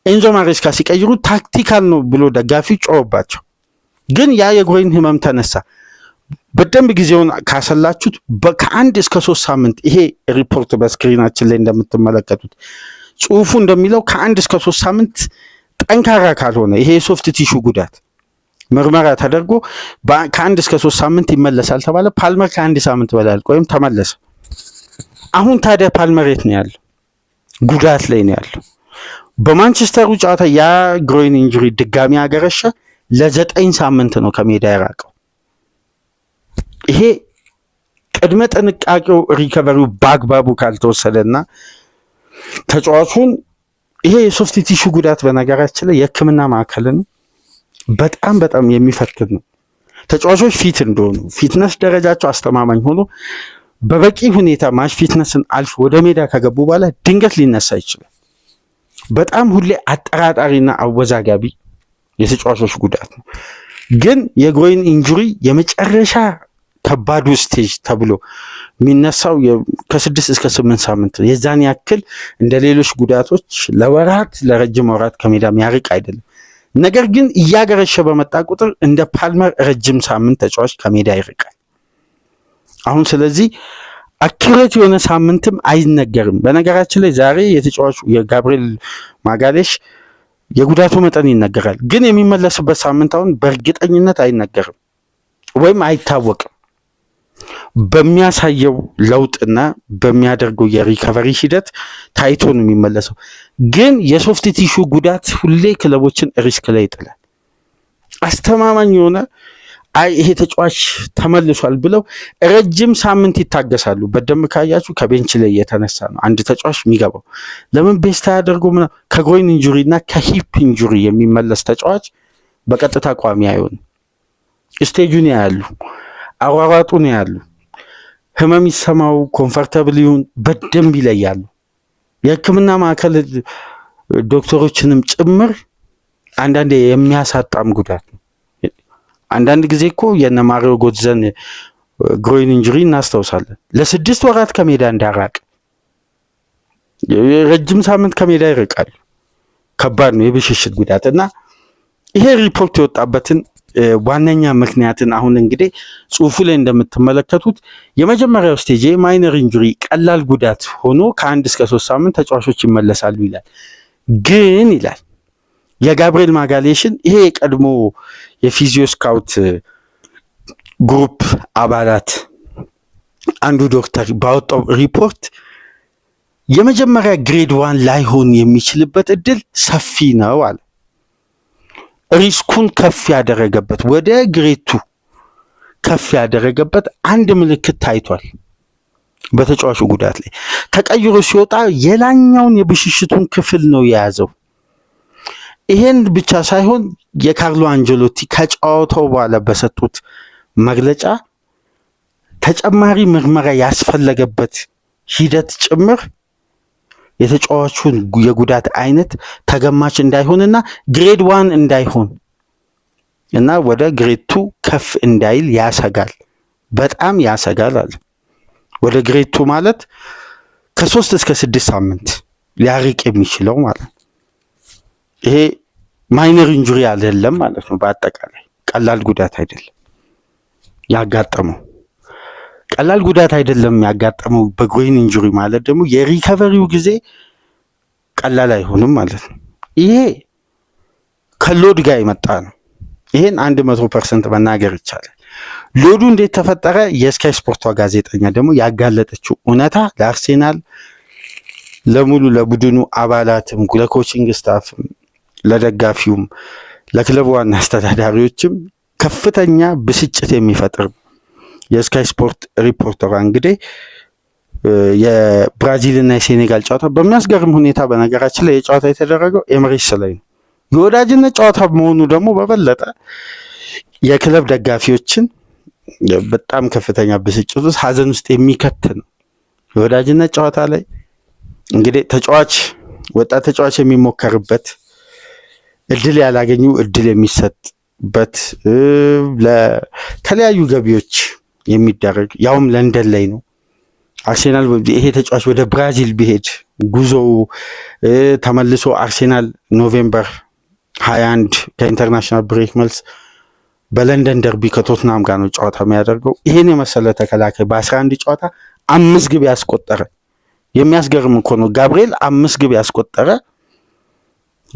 ኤንዞ ማሬስካ ሲቀይሩ ታክቲካል ነው ብሎ ደጋፊው ጮኸባቸው። ግን ያ የግሮይን ህመም ተነሳ። በደንብ ጊዜውን ካሰላችሁት ከ1 እስከ 3 ሳምንት ይሄ ሪፖርት በስክሪናችን ላይ እንደምትመለከቱት ጽሁፉ እንደሚለው ከ1 እስከ 3 ሳምንት ጠንካራ ካልሆነ ይሄ የሶፍት ቲሹ ጉዳት ምርመራ ተደርጎ ከ1 እስከ 3 ሳምንት ይመለሳል ተባለ። ፓልመር ከ1 ሳምንት በላይ አልቆየም ተመለሰ። አሁን ታዲያ ፓልመር የት ነው ያለው? ጉዳት ላይ ነው ያለው። በማንቸስተሩ ጨዋታ ያ ግሮይን ኢንጁሪ ድጋሚ አገረሸ። ለ9 ሳምንት ነው ከሜዳ የራቀው። ይሄ ቅድመ ጥንቃቄው ሪከቨሪው በአግባቡ ካልተወሰደና ተጫዋቹን ይሄ የሶፍት ቲሹ ጉዳት በነገራችን ላይ የሕክምና ማዕከልን በጣም የሚፈትን ነው። ተጫዋቾች ፊት እንደሆኑ ፊትነስ ደረጃቸው አስተማማኝ ሆኖ በበቂ ሁኔታ ማች ፊትነስን አልፎ ወደ ሜዳ ከገቡ በኋላ ድንገት ሊነሳ ይችላል። በጣም ሁሌ አጠራጣሪና አወዛጋቢ የተጫዋቾች ጉዳት ነው። ግን የግሮይን ኢንጁሪ የመጨረሻ ከባዱ ስቴጅ ተብሎ የሚነሳው ከ6 እስከ 8 ሳምንት ነው። የዛን ያክል እንደ ሌሎች ጉዳቶች ለረጅም ወራት ከሜዳ የሚያርቅ አይደለም። ነገር ግን እያገረሸ በመጣ ቁጥር እንደ ፓልመር ረጅም ሳምንት ተጫዋች ከሜዳ ይርቃል። አሁን ስለዚህ አኪሬት የሆነ ሳምንትም አይነገርም። በነገራችን ላይ ዛሬ የተጫዋቹ የጋብሪኤል ማጋሌሽ የጉዳቱ መጠን ይነገራል፣ ግን የሚመለስበት ሳምንት አሁን በእርግጠኝነት አይነገርም ወይም አይታወቅም። በሚያሳየው ለውጥና በሚያደርገው የሪከቨሪ ሂደት ታይቶ ነው የሚመለሰው። ግን የሶፍት ቲሹ ጉዳት ሁሌ ክለቦችን ሪስክ ላይ ይጥላል። አስተማማኝ የሆነ ይሄ ተጫዋች ተመልሷል ብለው ረጅም ሳምንት ይታገሳሉ። በደንብ ካያችሁ ከቤንች ላይ የተነሳ ነው አንድ ተጫዋች የሚገባው። ለምን ቤስታ ያደርገው? ከግሮይን ኢንጁሪ እና ከሂፕ ኢንጁሪ የሚመለስ ተጫዋች በቀጥታ ቋሚ አይሆንም። ስቴጁን ያያሉ፣ አሯሯጡን ያያሉ፣ ህመም ይሰማው ኮምፈርተብል ይሁን በደንብ ይለያሉ። የሕክምና ማዕከል ዶክተሮችንም ጭምር አንዳንዴ የሚያሳጣም ጉዳት ነው። አንዳንድ ጊዜ እኮ የነ ማሪዮ ጎትዘን ግሮይን ኢንጁሪ እናስታውሳለን። ለ6 ወራት ከሜዳ እንዳራቅ ረጅም ሳምንት ከሜዳ ይርቃሉ። ከባድ ነው የብሽሽት ጉዳት እና ይሄ ሪፖርት የወጣበትን ዋነኛ ምክንያትን አሁን እንግዲህ ጽሁፉ ላይ እንደምትመለከቱት የመጀመሪያው ስቴጅ ማይነር ኢንጁሪ ቀላል ጉዳት ሆኖ ከ1 እስከ 3 ሳምንት ተጫዋቾች ይመለሳሉ ይላል። ግን ይላል የጋብሪኤል ማጋሌሽን ይሄ የቀድሞ የፊዚዮ ስካውት ግሩፕ አባላት አንዱ ዶክተር ባወጣው ሪፖርት የመጀመሪያ ግሬድ 1 ላይሆን የሚችልበት እድል ሰፊ ነው አለ። ሪስኩን ከፍ ያደረገበት ወደ ግሬድ 2 ከፍ ያደረገበት አንድ ምልክት ታይቷል። በተጫዋቹ ጉዳት ላይ ተቀይሮ ሲወጣ የላኛውን የብሽሽቱን ክፍል ነው የያዘው። ይሄን ብቻ ሳይሆን የካርሎ አንጀሎቲ ከጨዋታው በኋላ በሰጡት መግለጫ ተጨማሪ ምርመራ ያስፈለገበት ሂደት ጭምር የተጫዋቹን የጉዳት አይነት ተገማች እንዳይሆንና ግሬድ 1 እንዳይሆን እና ወደ ግሬድ 2 ከፍ እንዳይል ያሰጋል፣ በጣም ያሰጋል አለ። ወደ ግሬድ 2 ማለት ከ3 እስከ 6 ሳምንት ሊያርቅ የሚችለው ማለት ይሄ ማይነር ኢንጁሪ አይደለም ማለት ነው። በአጠቃላይ ቀላል ጉዳት አይደለም ያጋጠመው። ቀላል ጉዳት አይደለም ያጋጠመው በግሮይን ኢንጁሪ ማለት ደግሞ የሪከቨሪው ጊዜ ቀላል አይሆንም ማለት ነው። ይሄ ከሎድ ጋር የመጣ ነው። ይሄን 100% መናገር ይቻላል። ሎዱ እንዴት ተፈጠረ? የስካይ ስፖርቷ ጋዜጠኛ ደግሞ ያጋለጠችው እውነታ ለአርሴናል ለሙሉ ለቡድኑ አባላትም ለኮቺንግ ስታፍም ለደጋፊውም ለክለቡ ዋና አስተዳዳሪዎችም ከፍተኛ ብስጭት የሚፈጥር የስካይ ስፖርት ሪፖርተሯ እንግዲህ የብራዚልና የሴኔጋል ጨዋታ በሚያስገርም ሁኔታ በነገራችን ላይ የጨዋታ የተደረገው ኤምሬትስ ላይ ነው። የወዳጅነት ጨዋታ መሆኑ ደግሞ በበለጠ የክለብ ደጋፊዎችን በጣም ከፍተኛ ብስጭት ውስጥ ሀዘን ውስጥ የሚከት ነው። የወዳጅነት ጨዋታ ላይ እንግዲህ ወጣት ተጫዋች የሚሞከርበት እድል ያላገኙ እድል የሚሰጥበት ለተለያዩ ገቢዎች የሚደረግ ያውም ለንደን ላይ ነው። አርሴናል ይሄ ተጫዋች ወደ ብራዚል ቢሄድ ጉዞው ተመልሶ አርሴናል ኖቬምበር 21 ከኢንተርናሽናል ብሬክ መልስ በለንደን ደርቢ ከቶትናም ጋር ነው ጨዋታ የሚያደርገው። ይሄን የመሰለ ተከላካይ በ11 ጨዋታ 5 ግብ ያስቆጠረ የሚያስገርም እኮ ነው። ጋብሪኤል 5 ግብ ያስቆጠረ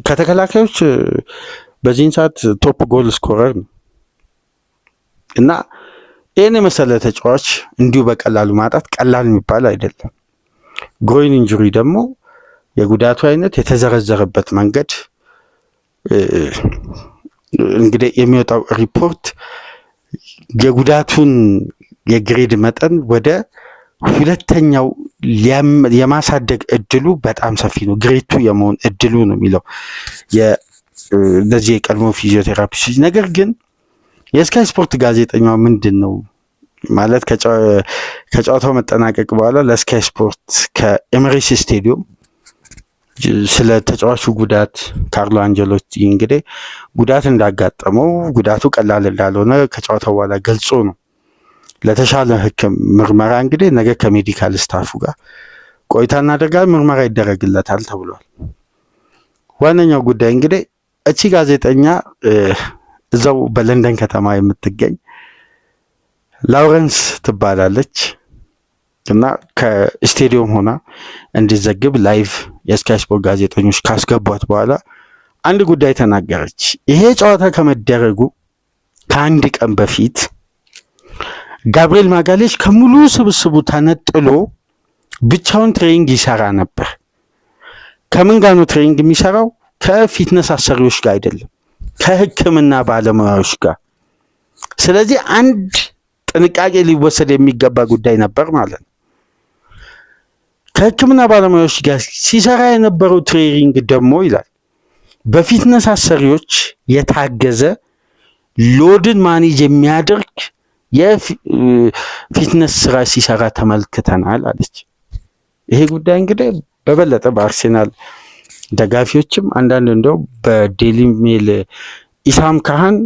ከተከላካዮች በዚህን ሰዓት ቶፕ ጎል ስኮረር ነው እና ይህን የመሰለ ተጫዋች እንዲሁ በቀላሉ ማጣት ቀላል የሚባል አይደለም። ግሮይን ኢንጁሪ ደግሞ የጉዳቱ አይነት የተዘረዘረበት መንገድ እንግዲህ የሚወጣው ሪፖርት የጉዳቱን የግሬድ መጠን ወደ ሁለተኛው የማሳደግ እድሉ በጣም ሰፊ ነው። ግሬድ 2 የመሆን እድሉ ነው የሚለው ለዚህ የቀድሞ ፊዚዮቴራፒስት። ነገር ግን የስካይ ስፖርት ጋዜጠኛው ምንድን ነው ማለት ከጨዋታው መጠናቀቅ በኋላ ለስካይ ስፖርት ከኤምሬትስ ስቴዲየም ስለ ተጫዋቹ ጉዳት ካርሎ አንጀሎቲ እንግዲህ ጉዳት እንዳጋጠመው ጉዳቱ ቀላል እንዳልሆነ ከጨዋታው በኋላ ገልጾ ነው ለተሻለ ምርመራ እንግዲህ ነገ ከሜዲካል ስታፉ ጋር ቆይታ እናደርጋለን፣ ምርመራ ይደረግለታል ተብሏል። ዋነኛው ጉዳይ እንግዲህ እቺ ጋዜጠኛ እዛው በለንደን ከተማ የምትገኝ ላውረንስ ትባላለች እና ከስቴዲየም ሆና እንዲዘግብ ላይቭ የስካይ ስፖርት ጋዜጠኞች ካስገቧት በኋላ አንድ ጉዳይ ተናገረች። ይሄ ጨዋታ ከመደረጉ ከአንድ ቀን በፊት ጋብሪኤል ማጋሌሽ ከሙሉ ስብስቡ ተነጥሎ ብቻውን ትሬኒንግ ይሰራ ነበር። ከምን ጋር ነው ትሬኒንግ የሚሰራው? ከፊትነስ አሰሪዎች ጋር አይደለም፣ ከሕክምና ባለሙያዎች ጋር። ስለዚህ አንድ ጥንቃቄ ሊወሰድ የሚገባ ጉዳይ ነበር ማለት ነው። ከሕክምና ባለሙያዎች ጋር ሲሰራ የነበረው ትሬኒንግ ደግሞ ይላል በፊትነስ አሰሪዎች የታገዘ ሎድን ማኔጅ የሚያደርግ የፊትነስ ስራ ሲሰራ ተመልክተናል አለች። ይሄ ጉዳይ እንግዲህ በበለጠ በአርሴናል ደጋፊዎችም አንዳንድ እንደው በዴሊ ሜል ኢሳም ካህን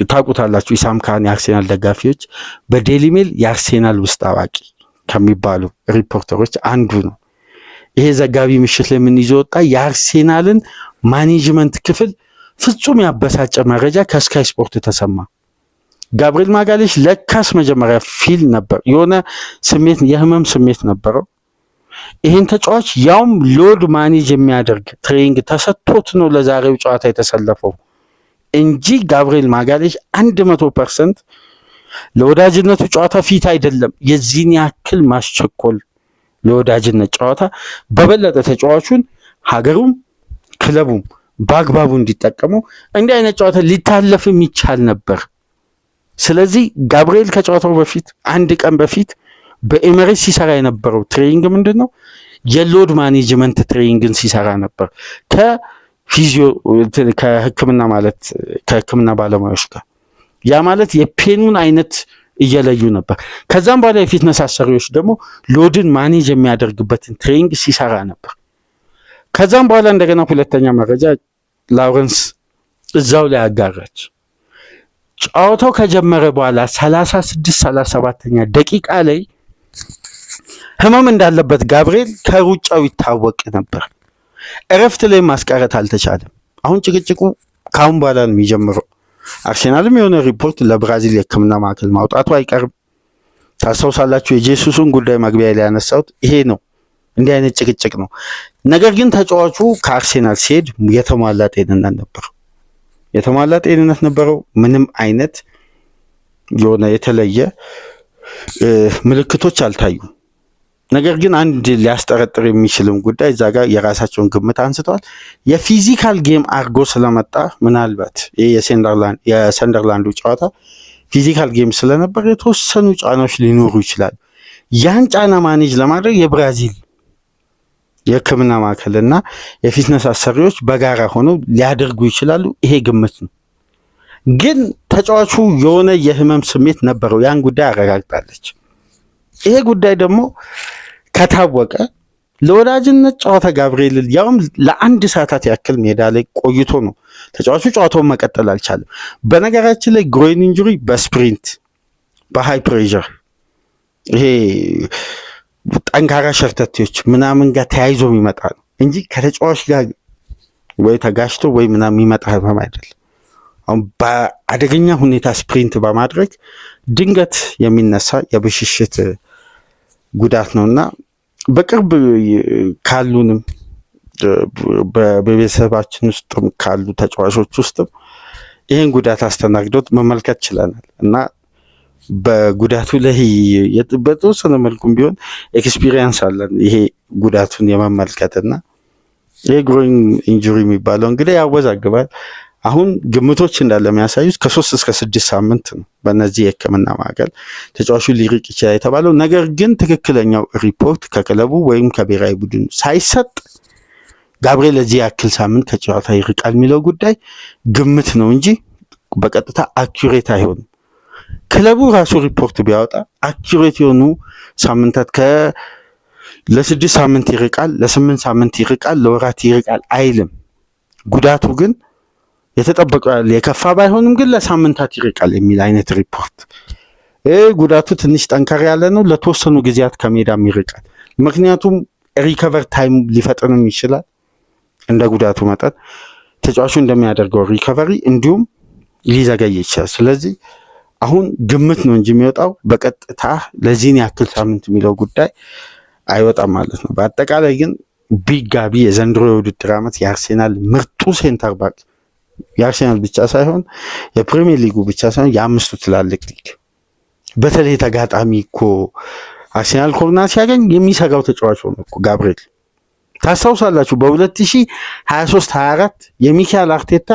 ታውቁታላችሁ። ኢሳም ካህን የአርሴናል ደጋፊዎች በዴሊ ሜል የአርሴናል ውስጥ አዋቂ ከሚባሉ ሪፖርተሮች አንዱ ነው። ይሄ ዘጋቢ ምሽት ላይ ምን ይዞ ወጣ? የአርሴናልን ማኔጅመንት ክፍል ፍጹም ያበሳጨ መረጃ ከስካይ ስፖርት ተሰማ። ጋብሪኤል ማጋሌሽ ለካስ መጀመሪያ ፊል ነበር፣ የሆነ ስሜት የህመም ስሜት ነበረው። ይህን ተጫዋች ያውም ሎድ ማኔጅ የሚያደርግ ትሬኒንግ ተሰጥቶት ነው ለዛሬው ጨዋታ የተሰለፈው እንጂ ጋብሪኤል ማጋሌሽ 100% ለወዳጅነቱ ጨዋታ ፊት አይደለም። የዚህን ያክል ማስቸኮል ለወዳጅነት ጨዋታ በበለጠ ተጫዋቹን ሀገሩም ክለቡም በአግባቡ እንዲጠቀመው እንዲህ አይነት ጨዋታ ሊታለፍም ይቻል ነበር። ስለዚህ ጋብሪኤል ከጨዋታው በፊት አንድ ቀን በፊት በኤምሬትስ ሲሰራ የነበረው ትሬኒንግ ምንድን ነው? የሎድ ማኔጅመንት ትሬኒንግን ሲሰራ ነበር ከህክምና ማለት ከህክምና ባለሙያዎች ጋር። ያ ማለት የፔኑን አይነት እየለዩ ነበር። ከዛም በኋላ የፊትነስ አሰሪዎች ደግሞ ሎድን ማኔጅ የሚያደርግበትን ትሬኒንግ ሲሰራ ነበር። ከዛም በኋላ እንደገና ሁለተኛ መረጃ ላውረንስ እዛው ላይ አጋራች። ጨዋታው ከጀመረ በኋላ 36-37ኛ ደቂቃ ላይ ህመም እንዳለበት ጋብሪኤል ከሩጫው ይታወቅ ነበር። እረፍት ላይ ማስቀረት አልተቻለም። አሁን ጭቅጭቁ ካሁን በኋላ ነው የሚጀምረው። አርሴናልም የሆነ ሪፖርት ለብራዚል የህክምና ማዕከል ማውጣቱ አይቀርም። ታስታውሳላችሁ፣ የጄሱስን ጉዳይ መግቢያ ላይ ያነሳሁት ይሄ ነው። እንዲህ አይነት ጭቅጭቅ ነው። ነገር ግን ተጫዋቹ ከአርሴናል ሲሄድ የተሟላ ጤንነት ነበረው። ምንም አይነት የሆነ የተለየ ምልክቶች አልታዩም። ነገር ግን አንድ ሊያስጠረጥር የሚችልም ጉዳይ እዛ ጋር የራሳቸውን ግምት አንስተዋል። የፊዚካል ጌም አርጎ ስለመጣ ምናልባት ይህ የሰንደርላንዱ ጨዋታ ፊዚካል ጌም ስለነበር የተወሰኑ ጫናዎች ሊኖሩ ይችላል። ያን ጫና ማኔጅ ለማድረግ የብራዚል የህክምና ማዕከልና የፊትነስ አሰሪዎች በጋራ ሆነው ሊያደርጉ ይችላሉ። ይሄ ግምት ነው። ግን ተጫዋቹ የሆነ የህመም ስሜት ነበረው። ያን ጉዳይ አረጋግጣለች። ይሄ ጉዳይ ደግሞ ከታወቀ ለወዳጅነት ጨዋታ ጋብሪኤል ያውም ለአንድ ሰዓታት ያክል ሜዳ ላይ ቆይቶ ነው ተጫዋቹ ጨዋታውን መቀጠል አልቻለም። በነገራችን ላይ ግሮይን ኢንጁሪ በስፕሪንት በሃይ ፕሬዠር ይሄ ጠንካራ ሸርተቴዎች ምናምን ጋር ተያይዞ የሚመጣ ነው እንጂ ከተጫዋች ጋር ወይ ተጋጭቶ ወይ ምናምን የሚመጣ ህመም አይደለም። አሁን በአደገኛ ሁኔታ ስፕሪንት በማድረግ ድንገት የሚነሳ የብሽሽት ጉዳት ነውና በቅርብ ካሉንም በቤተሰባችን ውስጥ ካሉ ተጫዋቾች ውስጥ ይህን ጉዳት አስተናግዶት መመልከት ችለናል እና በጉዳቱ ላይ በተወሰነ መልኩም ቢሆን ኤክስፒሪየንስ አለን ይሄ ጉዳቱን የመመልከትና ይሄ ግሮይን ኢንጁሪ የሚባለው እንግዲህ ያወዛግባል። አሁን ግምቶች እንዳለ የሚያሳዩት ከ3 እስከ 6 ሳምንት ነው በእነዚህ የሕክምና ማዕከል ተጫዋቹ ሊርቅ ይችላል የተባለው። ነገር ግን ትክክለኛው ሪፖርት ከክለቡ ወይም ከብሔራዊ ቡድኑ ሳይሰጥ ጋብርኤል ለዚህ ያክል ሳምንት ከጨዋታ ይርቃል የሚለው ጉዳይ ግምት ነው እንጂ በቀጥታ አኩሬት አይሆንም። ክለቡ ራሱ ሪፖርት ቢያወጣ አኩሬት የሆኑ ሳምንታት ለ6 ሳምንት ይርቃል፣ ለ8 ሳምንት ይርቃል፣ ለወራት ይርቃል አይልም። ጉዳቱ ግን የተጠበቀው ያለ የከፋ ባይሆንም ግን ለሳምንታት ይርቃል የሚል አይነት ሪፖርት። ጉዳቱ ትንሽ ጠንከር ያለ ነው፣ ለተወሰኑ ጊዜያት ከሜዳም ይርቃል። ምክንያቱም ሪከቨር ታይም ሊፈጥንም ይችላል እንደ ጉዳቱ መጠን ተጫዋቹ እንደሚያደርገው ሪከቨሪ እንዲሁም ሊዘገይ ይችላል። ስለዚህ አሁን ግምት ነው እንጂ የሚወጣው በቀጥታ ለዚህን ያክል ሳምንት የሚለው ጉዳይ አይወጣም ማለት ነው። በአጠቃላይ ግን ቢጋቢ የዘንድሮ የውድድር ዓመት የአርሴናል ምርጡ ሴንተር ባክ የአርሴናል ብቻ ሳይሆን የፕሪሚየር ሊጉ ብቻ ሳይሆን የአምስቱ ትላልቅ ሊግ በተለይ ተጋጣሚ እኮ አርሴናል ኮርና ሲያገኝ የሚሰጋው ተጫዋች ሆነ እኮ ጋብርኤል። ታስታውሳላችሁ በ2023-24 የሚካኤል አርቴታ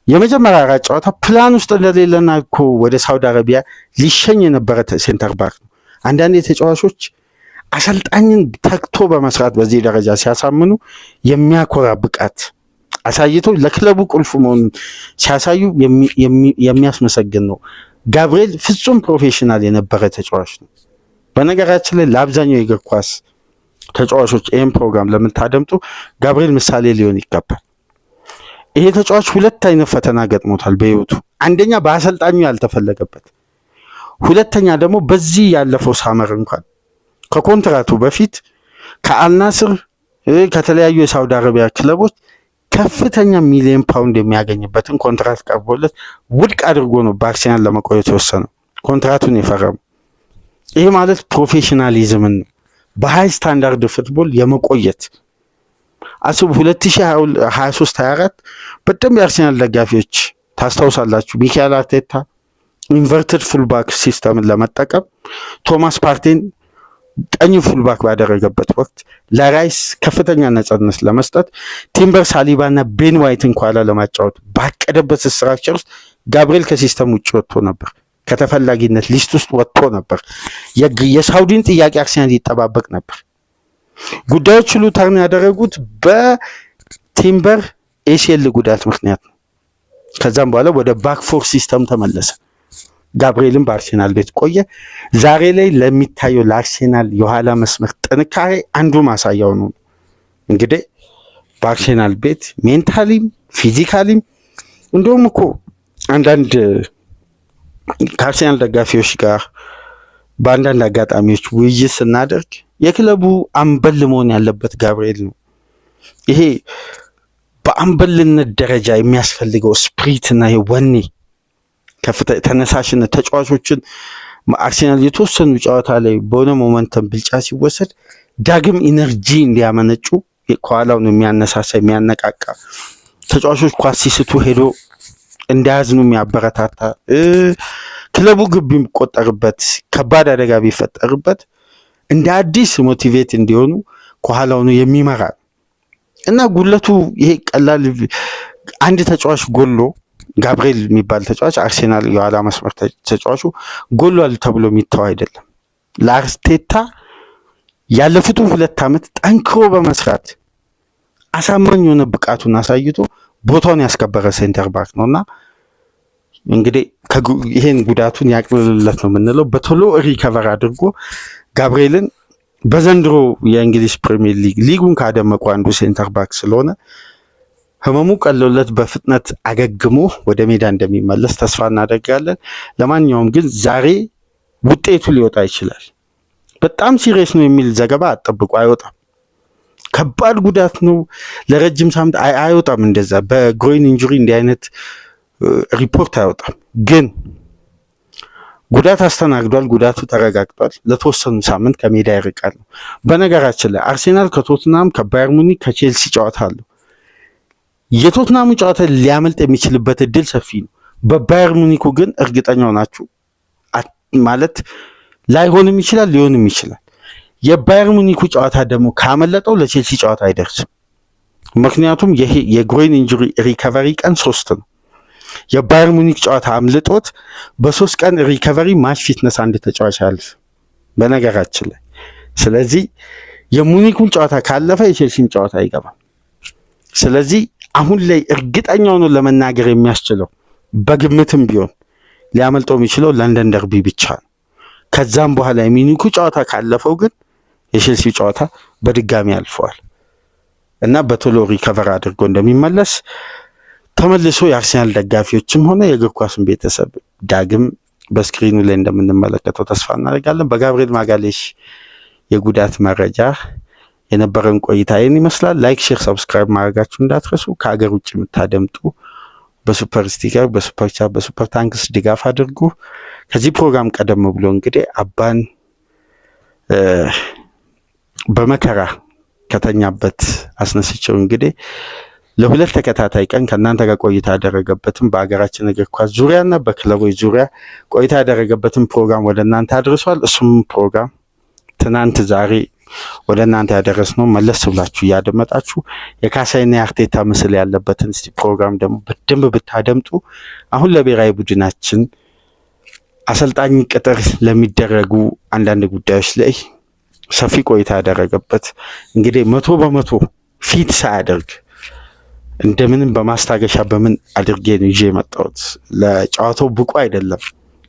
የመጀመሪያ አራት ጨዋታ ፕላን ውስጥ እንደሌለና እኮ ወደ ሳውዲ አረቢያ ሊሸኝ የነበረ ሴንተር ባክ ነው። አንዳንድ ተጫዋቾች አሰልጣኝን ተግቶ በመስራት በዚህ ደረጃ ሲያሳምኑ የሚያኮራ ብቃት አሳይቶ ለክለቡ ቁልፍ መሆኑን ሲያሳዩ የሚያስመሰግን ነው። ጋብርኤል ፍጹም ፕሮፌሽናል የነበረ ተጫዋች ነው። በነገራችን ላይ ለአብዛኛው የእግር ኳስ ተጫዋቾች ይህን ፕሮግራም ለምታደምጡ ጋብርኤል ምሳሌ ሊሆን ይገባል። ይሄ ተጫዋች ሁለት አይነት ፈተና ገጥሞታል በህይወቱ። አንደኛ በአሰልጣኙ ያልተፈለገበት፣ ሁለተኛ ደግሞ በዚህ ያለፈው ሳመር እንኳን ከኮንትራቱ በፊት ከአልናስር ከተለያዩ የሳውዲ አረቢያ ክለቦች ከፍተኛ ሚሊዮን ፓውንድ የሚያገኝበትን ኮንትራት ቀርቦለት ውድቅ አድርጎ ነው በአርሴናል ለመቆየት የወሰነው ኮንትራቱን የፈረመው። ይህ ማለት ፕሮፌሽናሊዝምን ነው፣ በሃይ ስታንዳርድ ፉትቦል የመቆየት አስቡ። 2023-24 በደንብ የአርሴናል ደጋፊዎች ታስታውሳላችሁ ሚካኤል አርቴታ ኢንቨርትድ ፉልባክ ሲስተምን ለመጠቀም ቶማስ ፓርቴን ቀኝ ፉልባክ ባደረገበት ወቅት ለራይስ ከፍተኛ ነጻነት ለመስጠት ቲምበር ሳሊባና ቤን ዋይትን ኋላ ለማጫወት ባቀደበት ስትራክቸር ውስጥ ጋብርኤል ከሲስተም ውጭ ወጥቶ ነበር፣ ከተፈላጊነት ሊስት ውስጥ ወጥቶ ነበር። የሳውዲን ጥያቄ አርሴናል ይጠባበቅ ነበር። ጉዳዮች ሁሉ ተርን ያደረጉት በቲምበር ኤሲኤል ጉዳት ምክንያት ነው። ከዛም በኋላ ወደ ባክፎር ሲስተም ተመለሰ። ጋብርኤልን በአርሴናል ቤት ቆየ። ዛሬ ላይ ለሚታየው ለአርሴናል የኋላ መስመር ጥንካሬ አንዱ ማሳያው ነው። እንግዲህ በአርሴናል ቤት ሜንታሊም ፊዚካሊም እንደውም እኮ አንዳንድ ከአርሴናል ደጋፊዎች ጋር በአንዳንድ አጋጣሚዎች ውይይት ስናደርግ የክለቡ አምበል መሆን ያለበት ጋብርኤል ነው። ይሄ በአምበልነት ደረጃ የሚያስፈልገው ስፕሪትና ወኔ ተነሳሽነት ተጫዋቾችን አርሴናል የተወሰኑ ጨዋታ ላይ በሆነ ሞመንተም ብልጫ ሲወሰድ ዳግም ኢነርጂ እንዲያመነጩ ከኋላው ነው የሚያነሳሳ የሚያነቃቃ ተጫዋቾች ኳስ ሲስቱ ሄዶ እንዳያዝኑ የሚያበረታታ ክለቡ ግብ የሚቆጠርበት ከባድ አደጋ ቢፈጠርበት እንደ አዲስ ሞቲቬት እንዲሆኑ ከኋላው ነው የሚመራ እና ጉለቱ ይሄ ቀላል አንድ ተጫዋች ጎሎ ጋብርኤል የሚባል ተጫዋች አርሴናል የኋላ መስመር ተጫዋቹ ጎሏል ተብሎ የሚተው አይደለም። ለአርቴታ ያለፉት 2 ዓመት ጠንክሮ በመስራት አሳማኝ የሆነ ብቃቱን አሳይቶ ቦታውን ያስከበረ ሴንተር ባክ ነውና እንግዲህ ይሄን ጉዳቱን ያቅልልለት ነው የምንለው። በቶሎ ሪከቨር አድርጎ ጋብርኤልን በዘንድሮ የእንግሊዝ ፕሪሚየር ሊጉን ካደመቁ አንዱ ሴንተር ባክ ስለሆነ ህመሙ ቀሎለት በፍጥነት አገግሞ ወደ ሜዳ እንደሚመለስ ተስፋ እናደርጋለን። ለማንኛውም ግን ዛሬ ውጤቱ ሊወጣ ይችላል። በጣም ሲሪየስ ነው የሚል ዘገባ አጠብቁ፣ አይወጣም። ከባድ ጉዳት ነው ለረጅም ሳምንት አይወጣም። እንደዛ በግሮይን ኢንጁሪ እንዲህ አይነት ሪፖርት አይወጣም። ግን ጉዳት አስተናግዷል። ጉዳቱ ተረጋግጧል። ለተወሰኑ ሳምንት ከሜዳ ይርቃል። በነገራችን ላይ አርሴናል ከቶትናም ከባየር ሙኒክ ከቼልሲ ጨዋታ አለው። የቶትናሙ ጨዋታ ሊያመልጥ የሚችልበት እድል ሰፊ ነው። በባየር ሙኒኩ ግን እርግጠኛው ናችሁ ማለት ላይሆንም ይችላል ሊሆንም ይችላል። የባየር ሙኒኩ ጨዋታ ደግሞ ካመለጠው ለቼልሲ ጨዋታ አይደርስም። ምክንያቱም ይሄ የግሮይን ኢንጁሪ ሪከቨሪ ቀን 3 ነው። የባየር ሙኒክ ጨዋታ አምልጦት በ3 ቀን ሪከቨሪ ማች ፊትነስ አንድ ተጫዋች አልፍ በነገራችን ላይ። ስለዚህ የሙኒኩን ጨዋታ ካለፈ የቼልሲን ጨዋታ አይገባም። ስለዚህ አሁን ላይ እርግጠኛ ሆኖ ለመናገር የሚያስችለው በግምትም ቢሆን ሊያመልጠው የሚችለው ለንደን ደርቢ ብቻ ነው። ከዛም በኋላ የሚኒኩ ጨዋታ ካለፈው ግን የቼልሲ ጨዋታ በድጋሚ አልፈዋል እና በቶሎ ሪከቨር አድርጎ እንደሚመለስ ተመልሶ የአርሰናል ደጋፊዎችም ሆነ የእግር ኳስን ቤተሰብ ዳግም በስክሪኑ ላይ እንደምንመለከተው ተስፋ እናደርጋለን። በጋብሪኤል ማጋሌሽ የጉዳት መረጃ የነበረን ቆይታ ይህን ይመስላል። ላይክ፣ ሼር፣ ሰብስክራይብ ማድረጋችሁ እንዳትረሱ። ከሀገር ውጭ የምታደምጡ በሱፐር ስቲከር፣ በሱፐር ቻት፣ በሱፐር ታንክስ ድጋፍ አድርጉ። ከዚህ ፕሮግራም ቀደም ብሎ እንግዲህ አባን በመከራ ከተኛበት አስነስቸው እንግዲህ ለሁለት ተከታታይ ቀን ከእናንተ ጋር ቆይታ ያደረገበትን በሀገራችን እግር ኳስ ዙሪያና በክለቦች ዙሪያ ቆይታ ያደረገበትን ፕሮግራም ወደ እናንተ አድርሷል። እሱም ፕሮግራም ትናንት ዛሬ ወደ እናንተ ያደረስነው መለስ ብላችሁ እያደመጣችሁ የካሳይና የአርቴታ ምስል ያለበትን እስቲ ፕሮግራም ደግሞ በደንብ ብታደምጡ አሁን ለብሔራዊ ቡድናችን አሰልጣኝ ቅጥር ለሚደረጉ አንዳንድ ጉዳዮች ላይ ሰፊ ቆይታ ያደረገበት እንግዲህ 100% ፊት ሳያደርግ እንደምንም በማስታገሻ በምን አድርጌ ነው ይዤ የመጣሁት። ለጨዋታው ብቁ አይደለም፣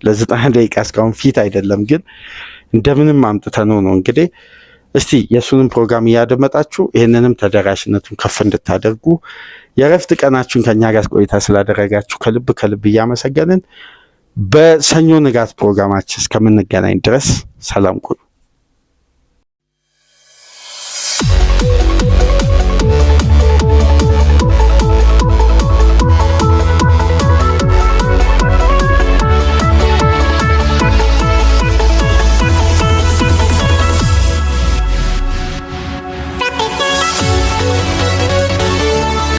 ለ90 ደቂቃ እስካሁን ፊት አይደለም፣ ግን እንደምንም አምጥተነው ነው እንግዲህ እስቲ የሱንም ፕሮግራም እያደመጣችሁ ይህንንም ተደራሽነቱን ከፍ እንድታደርጉ የረፍት ቀናችሁን ከኛ ጋር ቆይታ ስላደረጋችሁ ከልብ እያመሰገንን በሰኞ ንጋት ፕሮግራማችን እስከምንገናኝ ድረስ ሰላም ቆዩ።